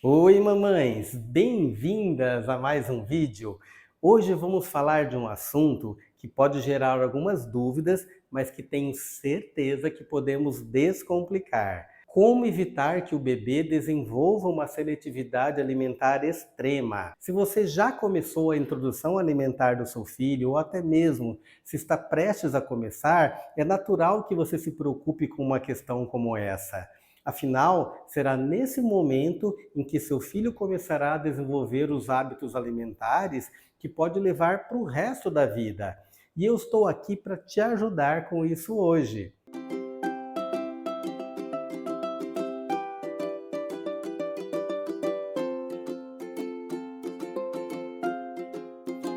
Oi, mamães! Bem-vindas a mais um vídeo. Hoje vamos falar de um assunto que pode gerar algumas dúvidas, mas que tenho certeza que podemos descomplicar. Como evitar que o bebê desenvolva uma seletividade alimentar extrema? Se você já começou a introdução alimentar do seu filho, ou até mesmo se está prestes a começar, é natural que você se preocupe com uma questão como essa. Afinal, será nesse momento em que seu filho começará a desenvolver os hábitos alimentares que pode levar para o resto da vida. E eu estou aqui para te ajudar com isso hoje.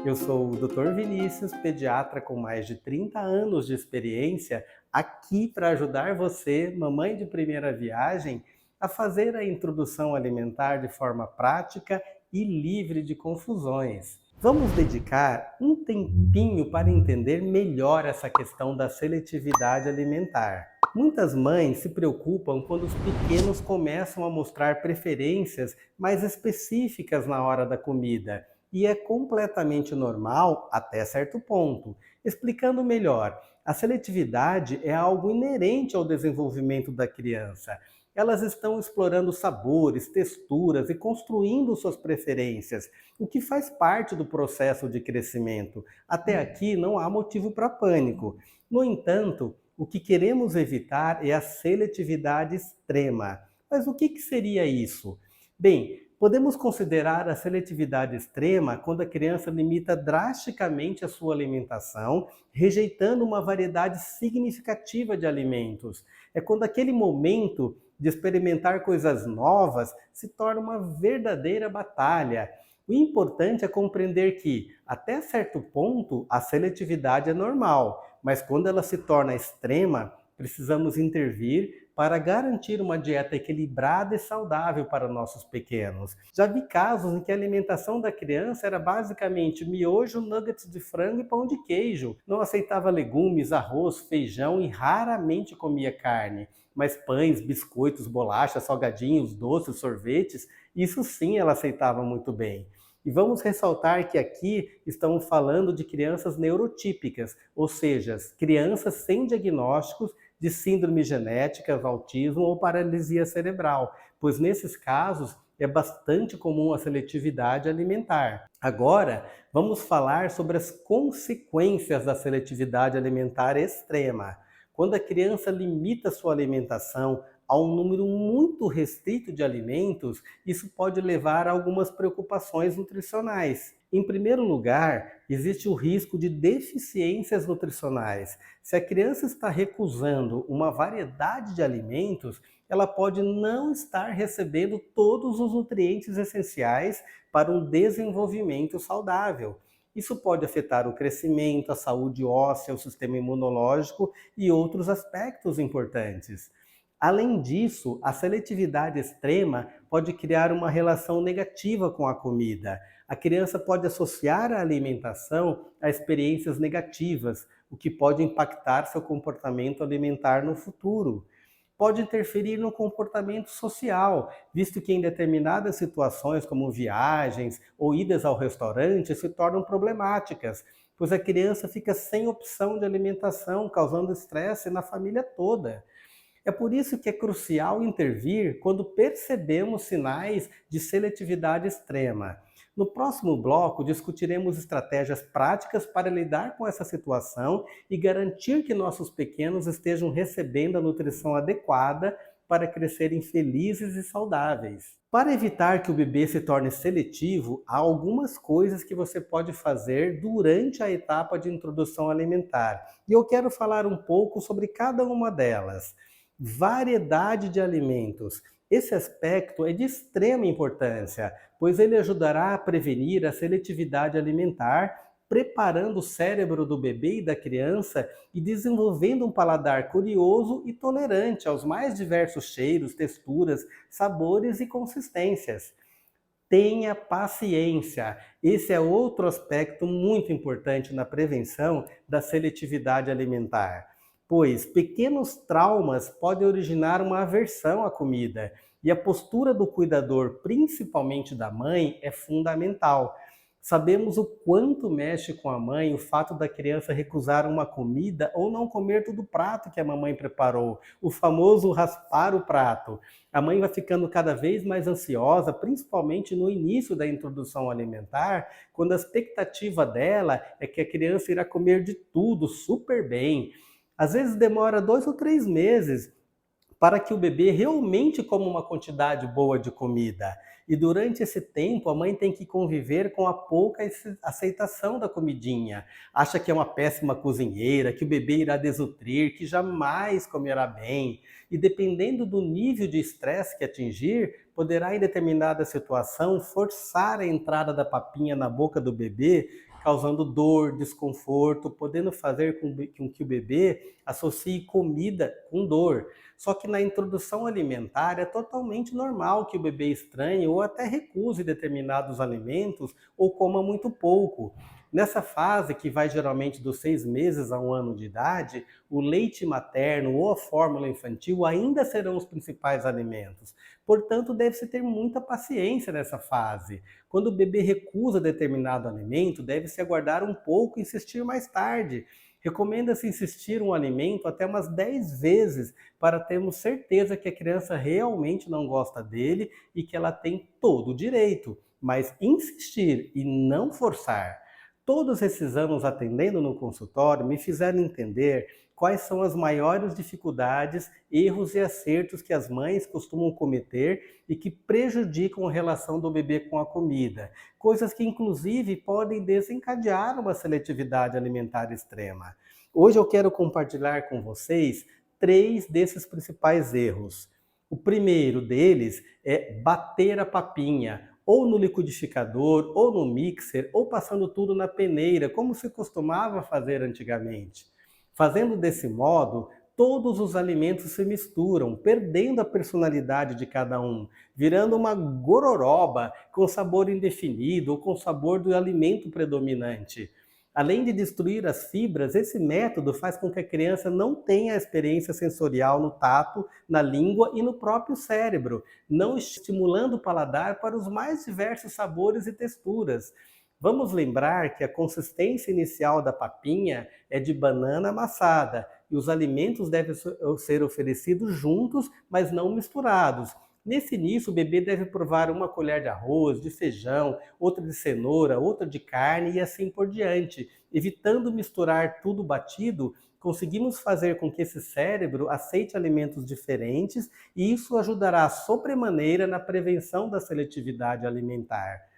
Eu sou o Dr. Vinícius, pediatra com mais de 30 anos de experiência, aqui para ajudar você, mamãe de primeira viagem, a fazer a introdução alimentar de forma prática e livre de confusões. Vamos dedicar um tempinho para entender melhor essa questão da seletividade alimentar. Muitas mães se preocupam quando os pequenos começam a mostrar preferências mais específicas na hora da comida e é completamente normal até certo ponto. Explicando melhor, a seletividade é algo inerente ao desenvolvimento da criança. Elas estão explorando sabores, texturas e construindo suas preferências, o que faz parte do processo de crescimento. Até aqui não há motivo para pânico. No entanto, o que queremos evitar é a seletividade extrema. Mas o que seria isso? Bem, podemos considerar a seletividade extrema quando a criança limita drasticamente a sua alimentação, rejeitando uma variedade significativa de alimentos. É quando aquele momento de experimentar coisas novas se torna uma verdadeira batalha. O importante é compreender que, até certo ponto, a seletividade é normal, mas quando ela se torna extrema, precisamos intervir para garantir uma dieta equilibrada e saudável para nossos pequenos. Já vi casos em que a alimentação da criança era basicamente miojo, nuggets de frango e pão de queijo. Não aceitava legumes, arroz, feijão e raramente comia carne. Mas pães, biscoitos, bolachas, salgadinhos, doces, sorvetes, isso sim ela aceitava muito bem. E vamos ressaltar que aqui estamos falando de crianças neurotípicas, ou seja, crianças sem diagnósticos de síndrome genética, autismo ou paralisia cerebral, pois nesses casos é bastante comum a seletividade alimentar. Agora, vamos falar sobre as consequências da seletividade alimentar extrema. Quando a criança limita sua alimentação a um número muito restrito de alimentos, isso pode levar a algumas preocupações nutricionais. Em primeiro lugar, existe o risco de deficiências nutricionais. Se a criança está recusando uma variedade de alimentos, ela pode não estar recebendo todos os nutrientes essenciais para um desenvolvimento saudável. Isso pode afetar o crescimento, a saúde óssea, o sistema imunológico e outros aspectos importantes. Além disso, a seletividade extrema pode criar uma relação negativa com a comida. A criança pode associar a alimentação a experiências negativas, o que pode impactar seu comportamento alimentar no futuro. Pode interferir no comportamento social, visto que em determinadas situações, como viagens ou idas ao restaurante, se tornam problemáticas, pois a criança fica sem opção de alimentação, causando estresse na família toda. É por isso que é crucial intervir quando percebemos sinais de seletividade extrema. No próximo bloco, discutiremos estratégias práticas para lidar com essa situação e garantir que nossos pequenos estejam recebendo a nutrição adequada para crescerem felizes e saudáveis. Para evitar que o bebê se torne seletivo, há algumas coisas que você pode fazer durante a etapa de introdução alimentar. E eu quero falar um pouco sobre cada uma delas. Variedade de alimentos. Esse aspecto é de extrema importância, pois ele ajudará a prevenir a seletividade alimentar, preparando o cérebro do bebê e da criança e desenvolvendo um paladar curioso e tolerante aos mais diversos cheiros, texturas, sabores e consistências. Tenha paciência. Esse é outro aspecto muito importante na prevenção da seletividade alimentar, pois pequenos traumas podem originar uma aversão à comida, E a postura do cuidador, principalmente da mãe, é fundamental. Sabemos o quanto mexe com a mãe o fato da criança recusar uma comida ou não comer todo o prato que a mamãe preparou, o famoso raspar o prato. A mãe vai ficando cada vez mais ansiosa, principalmente no início da introdução alimentar, quando a expectativa dela é que a criança irá comer de tudo super bem. Às vezes demora 2 ou 3 meses para que o bebê realmente coma uma quantidade boa de comida. E durante esse tempo, a mãe tem que conviver com a pouca aceitação da comidinha. Acha que é uma péssima cozinheira, que o bebê irá desnutrir, que jamais comerá bem. E dependendo do nível de estresse que atingir, poderá em determinada situação forçar a entrada da papinha na boca do bebê, causando dor, desconforto, podendo fazer com que o bebê associe comida com dor. Só que na introdução alimentar é totalmente normal que o bebê estranhe ou até recuse determinados alimentos ou coma muito pouco. Nessa fase, que vai geralmente dos 6 meses a 1 ano de idade, o leite materno ou a fórmula infantil ainda serão os principais alimentos. Portanto, deve-se ter muita paciência nessa fase. Quando o bebê recusa determinado alimento, deve-se aguardar um pouco e insistir mais tarde. Recomenda-se insistir um alimento até umas 10 vezes para termos certeza que a criança realmente não gosta dele e que ela tem todo o direito. Mas insistir e não forçar. Todos esses anos atendendo no consultório me fizeram entender quais são as maiores dificuldades, erros e acertos que as mães costumam cometer e que prejudicam a relação do bebê com a comida. Coisas que, inclusive, podem desencadear uma seletividade alimentar extrema. Hoje eu quero compartilhar com vocês 3 desses principais erros. O primeiro deles é bater a papinha, ou no liquidificador, ou no mixer, ou passando tudo na peneira, como se costumava fazer antigamente. Fazendo desse modo, todos os alimentos se misturam, perdendo a personalidade de cada um, virando uma gororoba com sabor indefinido ou com sabor do alimento predominante. Além de destruir as fibras, esse método faz com que a criança não tenha a experiência sensorial no tato, na língua e no próprio cérebro, não estimulando o paladar para os mais diversos sabores e texturas. Vamos lembrar que a consistência inicial da papinha é de banana amassada e os alimentos devem ser oferecidos juntos, mas não misturados. Nesse início, o bebê deve provar uma colher de arroz, de feijão, outra de cenoura, outra de carne e assim por diante. Evitando misturar tudo batido, conseguimos fazer com que esse cérebro aceite alimentos diferentes e isso ajudará sobremaneira na prevenção da seletividade alimentar.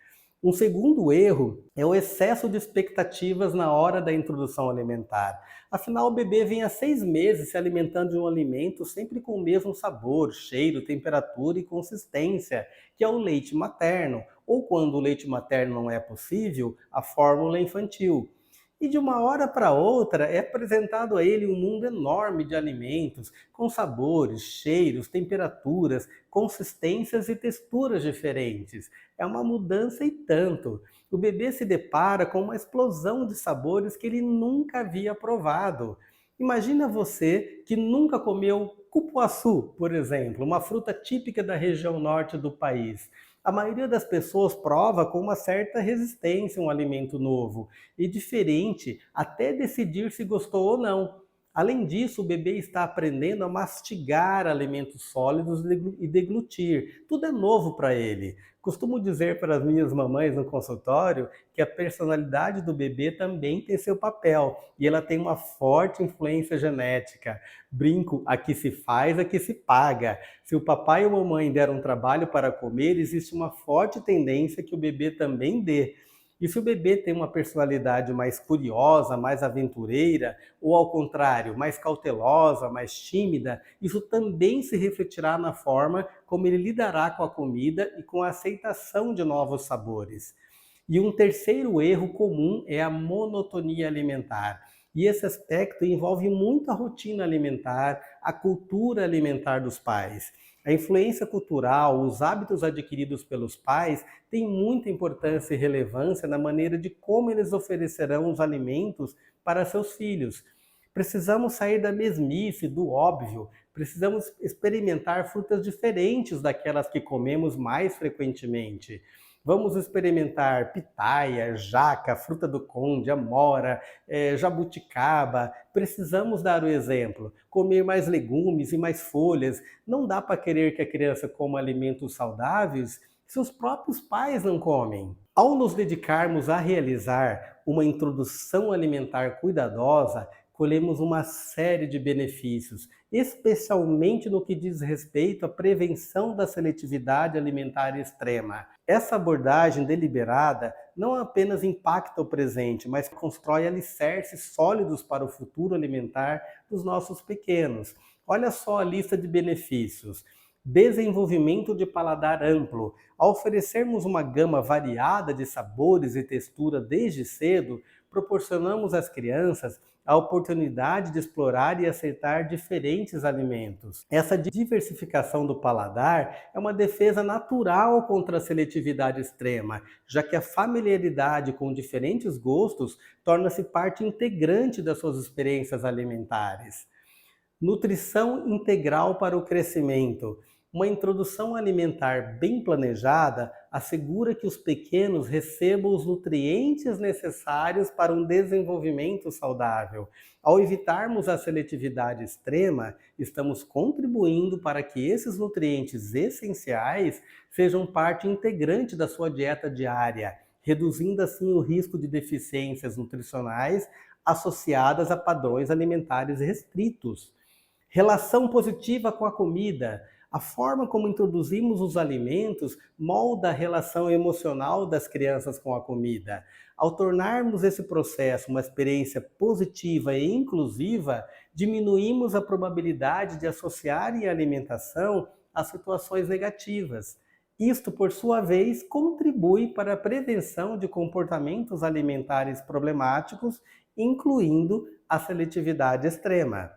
Um segundo erro é o excesso de expectativas na hora da introdução alimentar. Afinal, o bebê vem há 6 meses se alimentando de um alimento sempre com o mesmo sabor, cheiro, temperatura e consistência, que é o leite materno, ou quando o leite materno não é possível, a fórmula infantil. E de uma hora para outra é apresentado a ele um mundo enorme de alimentos, com sabores, cheiros, temperaturas, consistências e texturas diferentes. É uma mudança e tanto. O bebê se depara com uma explosão de sabores que ele nunca havia provado. Imagina você que nunca comeu cupuaçu, por exemplo, uma fruta típica da região norte do país. A maioria das pessoas prova com uma certa resistência um alimento novo e diferente até decidir se gostou ou não. Além disso, o bebê está aprendendo a mastigar alimentos sólidos e deglutir. Tudo é novo para ele. Costumo dizer para as minhas mamães no consultório que a personalidade do bebê também tem seu papel e ela tem uma forte influência genética. Brinco, aqui se faz, aqui se paga. Se o papai e a mamãe deram trabalho para comer, existe uma forte tendência que o bebê também dê. E se o bebê tem uma personalidade mais curiosa, mais aventureira, ou ao contrário, mais cautelosa, mais tímida, isso também se refletirá na forma como ele lidará com a comida e com a aceitação de novos sabores. E um terceiro erro comum é a monotonia alimentar. E esse aspecto envolve muito a rotina alimentar, a cultura alimentar dos pais. A influência cultural, os hábitos adquiridos pelos pais têm muita importância e relevância na maneira de como eles oferecerão os alimentos para seus filhos. Precisamos sair da mesmice, do óbvio, Precisamos experimentar frutas diferentes daquelas que comemos mais frequentemente. Vamos experimentar pitaia, jaca, fruta do conde, amora, jabuticaba. Precisamos dar o exemplo, comer mais legumes e mais folhas. Não dá para querer que a criança coma alimentos saudáveis se os próprios pais não comem. Ao nos dedicarmos a realizar uma introdução alimentar cuidadosa, colhemos uma série de benefícios, especialmente no que diz respeito à prevenção da seletividade alimentar extrema. Essa abordagem deliberada não apenas impacta o presente, mas constrói alicerces sólidos para o futuro alimentar dos nossos pequenos. Olha só a lista de benefícios. Desenvolvimento de paladar amplo. Ao oferecermos uma gama variada de sabores e textura desde cedo, proporcionamos às crianças a oportunidade de explorar e aceitar diferentes alimentos. Essa diversificação do paladar é uma defesa natural contra a seletividade extrema, já que a familiaridade com diferentes gostos torna-se parte integrante das suas experiências alimentares. Nutrição integral para o crescimento. Uma introdução alimentar bem planejada assegura que os pequenos recebam os nutrientes necessários para um desenvolvimento saudável. Ao evitarmos a seletividade extrema, estamos contribuindo para que esses nutrientes essenciais sejam parte integrante da sua dieta diária, reduzindo assim o risco de deficiências nutricionais associadas a padrões alimentares restritos. Relação positiva com a comida. A forma como introduzimos os alimentos molda a relação emocional das crianças com a comida. Ao tornarmos esse processo uma experiência positiva e inclusiva, diminuímos a probabilidade de associarem a alimentação a situações negativas. Isto, por sua vez, contribui para a prevenção de comportamentos alimentares problemáticos, incluindo a seletividade extrema.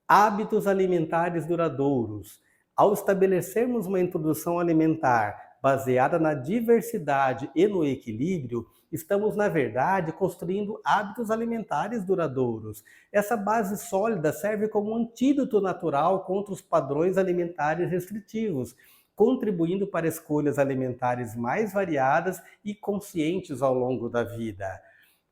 Hábitos alimentares duradouros. Ao estabelecermos uma introdução alimentar baseada na diversidade e no equilíbrio, estamos, na verdade, construindo hábitos alimentares duradouros. Essa base sólida serve como um antídoto natural contra os padrões alimentares restritivos, contribuindo para escolhas alimentares mais variadas e conscientes ao longo da vida.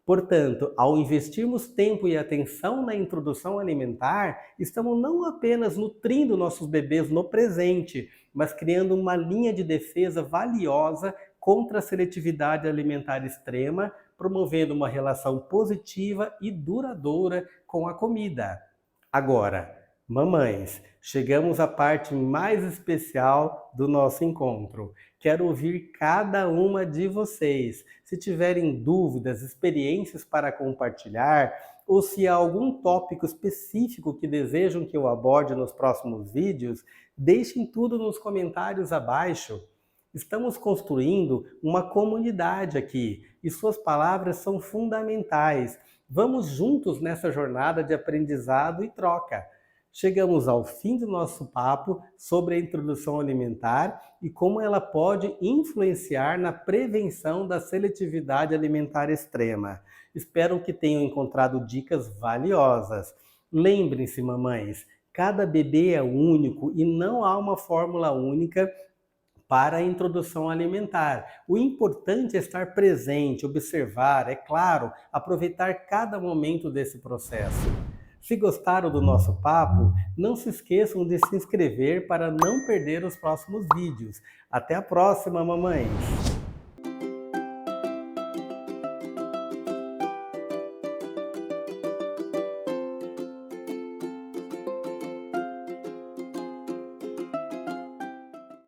Portanto, ao investirmos tempo e atenção na introdução alimentar, estamos não apenas nutrindo nossos bebês no presente, mas criando uma linha de defesa valiosa contra a seletividade alimentar extrema, promovendo uma relação positiva e duradoura com a comida. Agora, mamães, chegamos à parte mais especial do nosso encontro. Quero ouvir cada uma de vocês. Se tiverem dúvidas, experiências para compartilhar, ou se há algum tópico específico que desejam que eu aborde nos próximos vídeos, deixem tudo nos comentários abaixo. Estamos construindo uma comunidade aqui e suas palavras são fundamentais. Vamos juntos nessa jornada de aprendizado e troca. Chegamos ao fim do nosso papo sobre a introdução alimentar e como ela pode influenciar na prevenção da seletividade alimentar extrema. Espero que tenham encontrado dicas valiosas. Lembrem-se, mamães, cada bebê é único e não há uma fórmula única para a introdução alimentar. O importante é estar presente, observar, é claro, aproveitar cada momento desse processo. Se gostaram do nosso papo, não se esqueçam de se inscrever para não perder os próximos vídeos. Até a próxima, mamães!